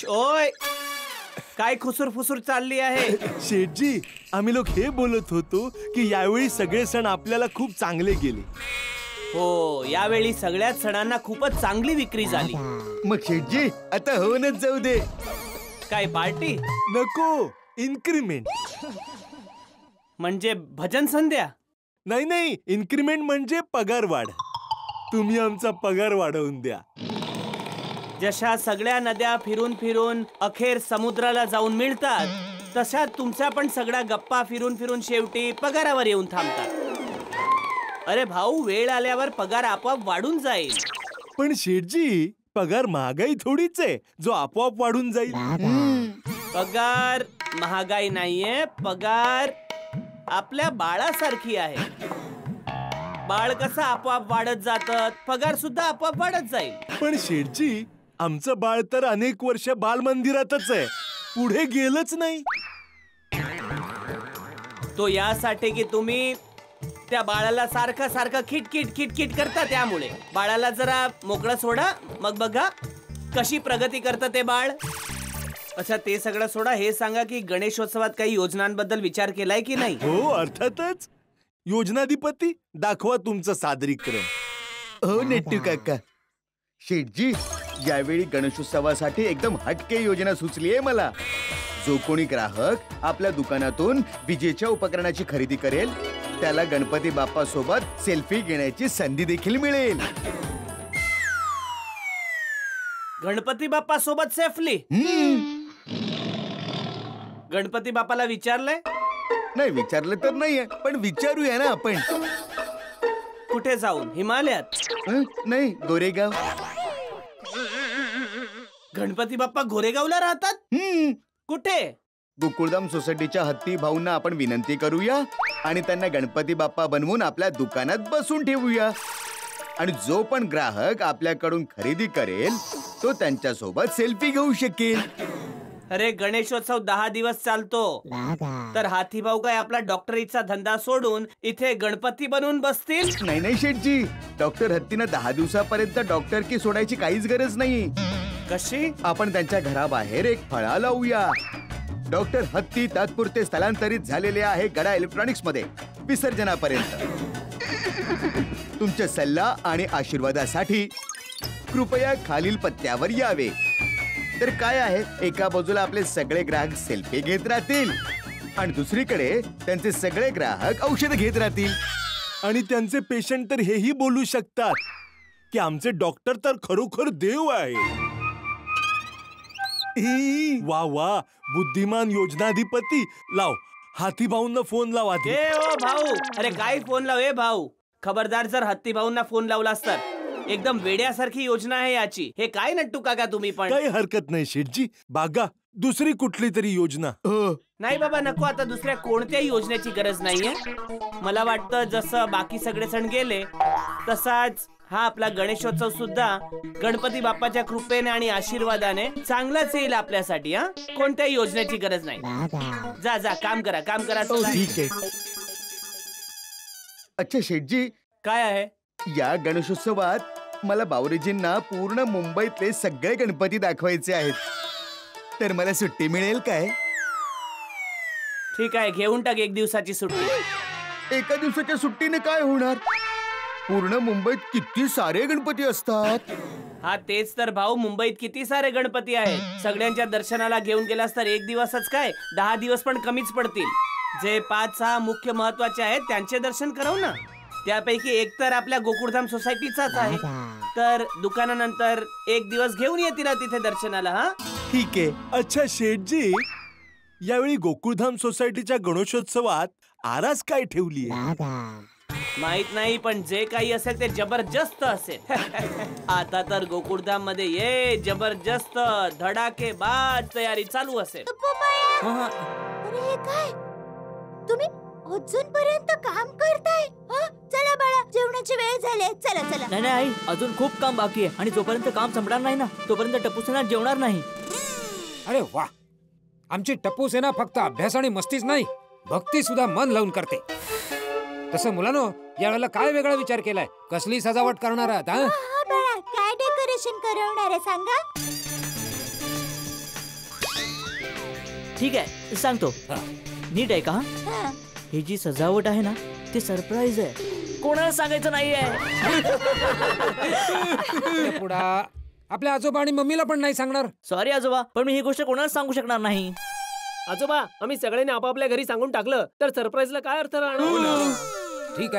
ओय, काय खुसूर फुसूर चालली आहे? शेठजी, आम्ही लोक हे बोलत होतो की यावेळी सगळे सण आपल्याला खूप चांगले गेले. हो, यावेळी सगळ्याच सणांना खूपच चांगली विक्री झाली. मग शेठजी आता होऊनच जाऊ दे. काय पार्टी? नको, इन्क्रीमेंट. म्हणजे भजन संध्या? नाही, इन्क्रीमेंट म्हणजे पगार वाढ. तुम्ही आमचा पगार वाढवून द्या. जशा सगळ्या नद्या फिरून फिरून अखेर समुद्राला जाऊन मिळतात, तशा तुमच्या पण सगळ्या गप्पा फिरून फिरून शेवटी पगारावर येऊन थांबतात. अरे भाऊ, वेळ आल्यावर पगार आपोआप वाढून जाईल. पण शेठजी, पगार महागाई थोडीच आहे जो आपोआप वाढून जाईल. पगार महागाई नाहीये, पगार आपल्या बाळासारखी आहे. बाळ कसं आपोआप वाढत जातं, पगार सुद्धा आपोआप वाढत जाईल. पण शेठजी, आमचं बाळ तर अनेक वर्ष बालमंदिरातच आहे, पुढे गेलंच नाही. तो यासाठी की तुम्ही त्या बाळाला सारखं सारखं खिटखिट खिटखिट करता, त्यामुळे बाळाला जरा मोकळं सोडा, मग बघा कशी प्रगती करतं ते बाळ. अच्छा, ते सगळं सोडा, हे सांगा की गणेशोत्सवात काही योजनांबद्दल विचार केलाय की नाही? हो, अर्थातच. योजनाधिपती, दाखवा तुमचं सादरीकरण. हो नेट्टू काका. शेठजी, यावेळी गणेशोत्सवासाठी एकदम हटके योजना सुचली आहे मला. जो कोणी ग्राहक आपल्या दुकानातून विजेच्या उपकरणाची खरेदी करेल त्याला गणपती बाप्पा सोबत सेल्फी घेण्याची संधी देखील मिळेल. गणपती बाप्पा सोबत सेल्फी? गणपती बाप्पाला विचारलंय? नाही, विचारलं तर नाहीये, पण विचारूया ना आपण. कुठे जाऊन? हिमालयात? नाही, गोरेगाव. गणपती बाप्पा गोरेगावला राहतात? कुठे? गोकुळधाम सोसायटीच्या हत्ती भाऊंना आपण विनंती करूया आणि त्यांना गणपती बाप्पा बनवून आपल्या दुकानात बसून ठेवूया. आणि जो पण ग्राहक आपल्याकडून खरेदी करेल तो त्यांच्या सोबत सेल्फी घेऊ शकेल. अरे, गणेशोत्सव 10 दिवस चालतो, तर हाथी भाऊ काय आपला डॉक्टरीचा धंदा सोडून इथे गणपती बनवून बसतील? नाही शेठजी, डॉक्टर हत्तीनं 10 दिवसापर्यंत डॉक्टर की सोडायची काहीच गरज नाही. कशी? आपण त्यांच्या घराबाहेर एक फळा लावूया. डॉक्टर हत्ती तात्पुरते स्थलांतरित झालेले आहे गडा इलेक्ट्रॉनिक्स मध्ये विसर्जनापर्यंत. तुमच्या सल्ला आणि आशीर्वादासाठी कृपया खालील पत्त्यावर यावे. तर काय आहे, एका बाजूला आपले सगळे ग्राहक सेल्फी घेत राहतील आणि दुसरीकडे त्यांचे सगळे ग्राहक औषध घेत राहतील. आणि त्यांचे पेशंट तर हेही बोलू शकतात की आमचे डॉक्टर तर खरोखर देव आहे. वा वा, बुद्धिमान योजनाधिपती. लाव, हाथी भाऊंना फोन लाव आधी. ए ओ भाऊ, अरे काय फोन लाव? ए भाऊ, खबरदार, जर हत्ती भाऊंना फोन लावलास तर. एकदम वेड्यासारखी योजना आहे याची. हे काय नट्टू काका तुम्ही पण? काही हरकत नाही शेठजी, बागा दुसरी कुठली तरी योजना. नाही बाबा, नको. आता दुसऱ्या कोणत्याही योजनेची गरज नाहीये. मला वाटतं जसं बाकी सगळे सण गेले तसाच हा आपला गणेशोत्सव सुद्धा गणपती बाप्पाच्या कृपेने आणि आशीर्वादाने चांगलाच येईल आपल्यासाठी. हा, कोणत्याही योजनेची गरज नाही. जा जा, काम करा, काम करा. ठीक आहे. अच्छा शेठजी, काय आहे? या गणेशोत्सवात मला बावरेजींना पूर्ण मुंबईतले सगळे गणपती दाखवायचे आहेत, तर मला सुट्टी मिळेल काय? ठीक आहे, घेऊन टाक 1 दिवसाची सुट्टी. एका दिवसाच्या सुट्टीने काय होणार? पूर्ण मुंबईत किती सारे गणपती असतात. हा तेच तर भाऊ, मुंबईत किती सारे गणपती आहेत. सगळ्यांच्या दर्शनाला घेऊन गेलास तर 1 दिवसच काय, 10 दिवस पण कमीच पडतील. जे 5-6 मुख्य महत्वाचे आहेत त्यांचे दर्शन करव ना. त्यापैकी एक तर आपल्या गोकुळधाम सोसायटीचाच आहे, तर दुकानानंतर 1 दिवस घेऊन येतील तिथे दर्शनाला. हा ठीक आहे. अच्छा शेठजी, यावेळी गोकुळधाम सोसायटीच्या गणेशोत्सवात आरास काय ठेवली आहे? माहित नाही, पण जे काही असेल ते जबरदस्त असेल. आता तर गोकुळधाम मध्ये ये जबरदस्त धडाकेबाज तयारी चालू असेल. अरे काय तुम्ही अजूनपर्यंत काम करताय? चला बाळा, जेवणाची वेळ झाली. चला चला. नाही आई, अजून खूप काम बाकी आहे आणि जोपर्यंत काम संपणार नाही ना तोपर्यंत टप्पू सेना जेवणार नाही. अरे वा, आमची टप्पू सेना फक्त अभ्यास आणि मस्तीच नाही, भक्ती सुद्धा मन लावून करते. तसं मुलांनो, यावेळेला काय वेगळा विचार केलाय? कसली सजावट करणार आहात? बाळा, काय डेकोरेशन करवणार आहे सांगा? ठीक आहे सांगतो. हा. नीट आहे का? हा. ही जी सजावट आहे ना ती सरप्राईज आहे, कोणाला सांगायचं नाहीये. पुढा आपल्या आजोबा आणि मम्मीला पण नाही सांगणार. सॉरी आजोबा, पण मी ही गोष्ट कोणाला सांगू शकणार नाही. आजोबा आम्ही सगळ्यांनी आपापल्या घरी सांगून टाकलं तर सरप्राईजला काय अर्थ राहणार?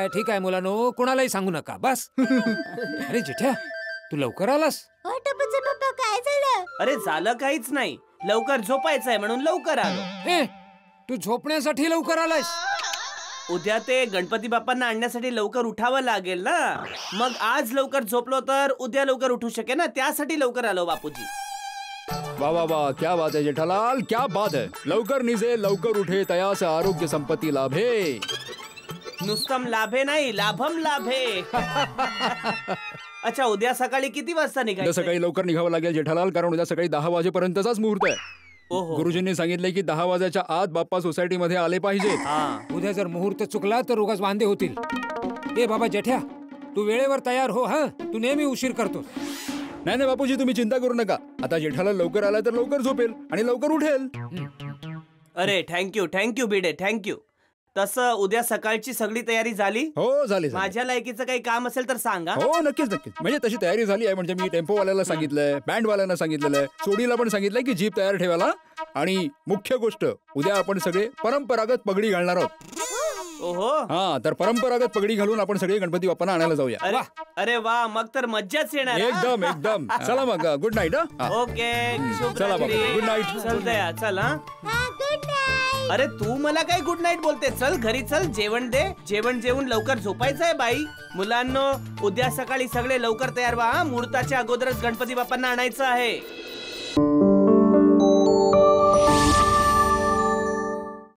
ठीक आहे मुलांनो, कोणालाही सांगू नका बस. अरे जेठ्या, तू लवकर आलास. हो टपूचे पप्पा, काय झालं? अरे झालं काहीच नाही, लवकर झोपायचंय म्हणून लवकर आलो. ए, तू झोपण्यासाठी लवकर आलास? उद्या ते गणपती बाप्पांना आणण्यासाठी लवकर उठावं लागेल ना, मग आज लवकर झोपलो तर उद्या लवकर उठू शकेल ना, त्यासाठी लवकर आलो बापूजी. वाह वाह वाह, क्या बात है जेठालाल, क्या बात है. लवकर निजे लवकर उठे तयास आरोग्य संपत्ती लाभे. नुसतं लाभे नाही, लाभम लाभे. अच्छा, उद्या सकाळी किती वाजता उद्या निघायचं? सकाळी लवकर निघावं लागेल जेठालाल, कारण उद्या सकाळी 10 वाजेपर्यंतचाच मुहूर्त आहे. ओहो. गुरुजींनी सांगितले की 10 वाजायच्या आत बाप्पा सोसायटी मध्ये आले पाहिजेत. हा. उद्या जर मुहूर्त चुकला तर उगाच वांदे होतील. ए बाबा जेठ्या, तू वेळेवर तयार हो. हा, तू नेहमी उशीर करतो. नाही नाही बापूजी, तुम्ही चिंता करू नका. आता जेठालाल लवकर आला तर लवकर झोपेल आणि लवकर उठेल. अरे थँक्यू भिडे, थँक्यू. तसं उद्या सकाळची सगळी तयारी झाली? हो झाली. माझ्या लायकीचं काही काम असेल तर सांगा. हो नक्कीच. म्हणजे तशी तयारी झाली आहे. म्हणजे मी टेम्पोवाल्याला सांगितलंय, बँडवाल्यांना सांगितलेलं आहे, सोडीला पण सांगितलंय की जीप तयार ठेवायला. आणि मुख्य गोष्ट, उद्या आपण सगळे परंपरागत पगडी घालणार आहोत. ओहो. हा, तर परंपरागत पगडी घालून आपण सगळे गणपती बाप्पांना आणायला जाऊया. अरे वा, मग तर मज्जाच येणार. हा? एकदम. चला मग, गुड नाईट. ओके, चला मग, शुभरात्री. Good night. चल दया, चल. हा. हा, गुड नाईट. अरे तू मला काय गुड नाईट बोलते? चल घरी चल, जेवण दे. जेवण जेवून लवकर झोपायचंय बाई. मुलांनो, उद्या सकाळी सगळे लवकर तयार व्हा. मुहूर्ताच्या अगोदरच गणपती बाप्पांना आणायचं आहे.